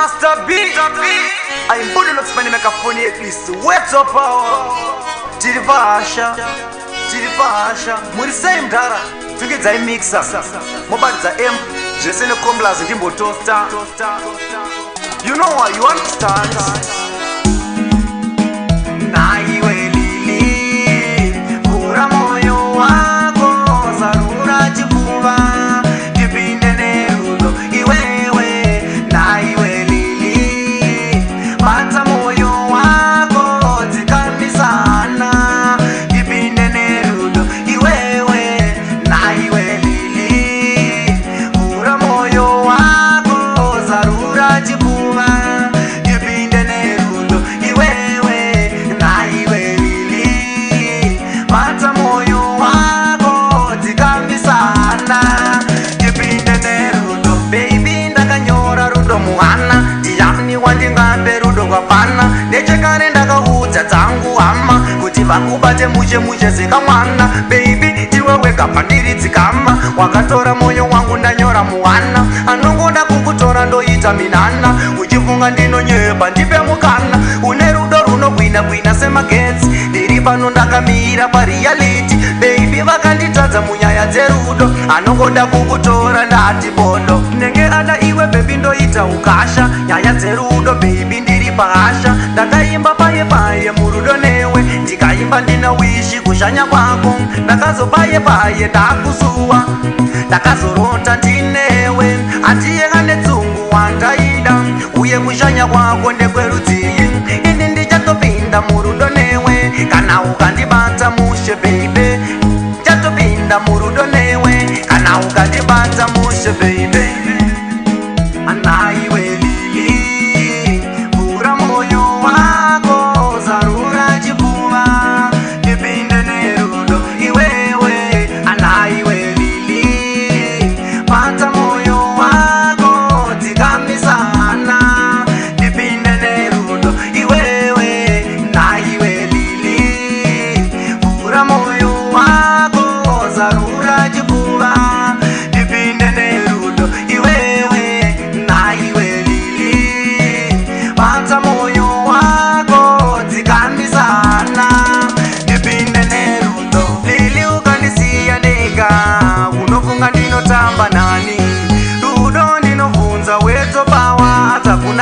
Master B. I'm putting up spending make a funny at least. What's up, power? Tirivasha. Muri same dara. Together I mix up. Mobile za M. Just in the comblas and Jimbo toaster. You know what you understand. Nechekare ndakaudza dzangu hama kuti vakubate muche zikamwana baby iwe wega pandiri dzikama wakatora moyo wangu ndanyora muwana anongoda kukutora ndoita minana uchifunga ndinonyepa ndipe mukana une rudo runogwina semagetsi ndiri pano ndakamira pareality baby vakanditadza munyaya dzerudo anongoda kukutora ndati bodo nenge ada iwe baby ndoita ukasha nyaya dzerudo baby ndiri pahasha ndakaimba paye murudo newe ndikaimba ndina wishi kushanya kwako ndakazopaye ndakusuwa ndakazorota ndinewe atiye netsungu wandaida uye kushanya kwako ndekwerudzii ini ndichatopinda murudo newe kana ukandibata mushe baby chatopinda murudo newe kana ukandibata mushe baby anaiwe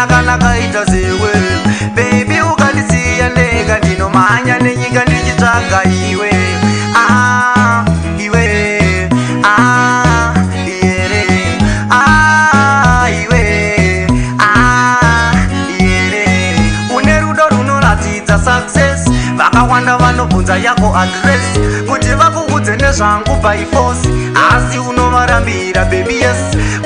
nakaita zewe baby ukandisiya ndega ndinomanya nenyika ndichitsvaga iwe une rudo runoratidza success vakawanda vanobvunza yako address kuti vakuudze nezvangu by force asi unovarambira baby yes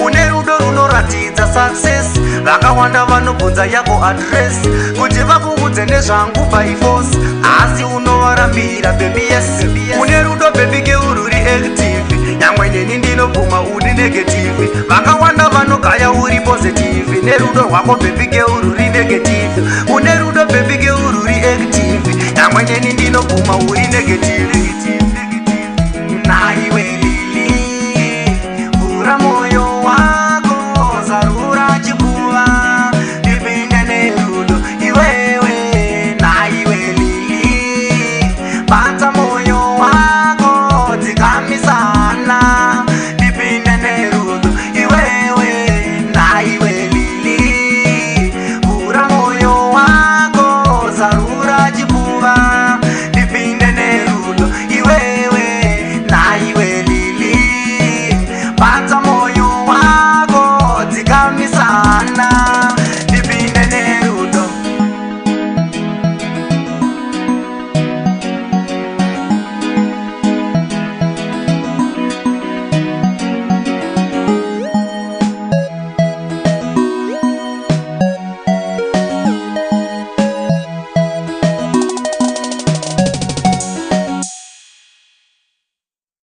une rudo runoratidza success vakawanda vanobvunza yako address kuti vakuudze nezvangu by force asi unovarambira baby yes une rudo baby keururi active nyangwe neni ndinobvuma uri negative vakawanda vanogaya uri positive nerudo rwako baby keururi negative une rudo baby keururi active nyangwe neni ndinobvuma uri negative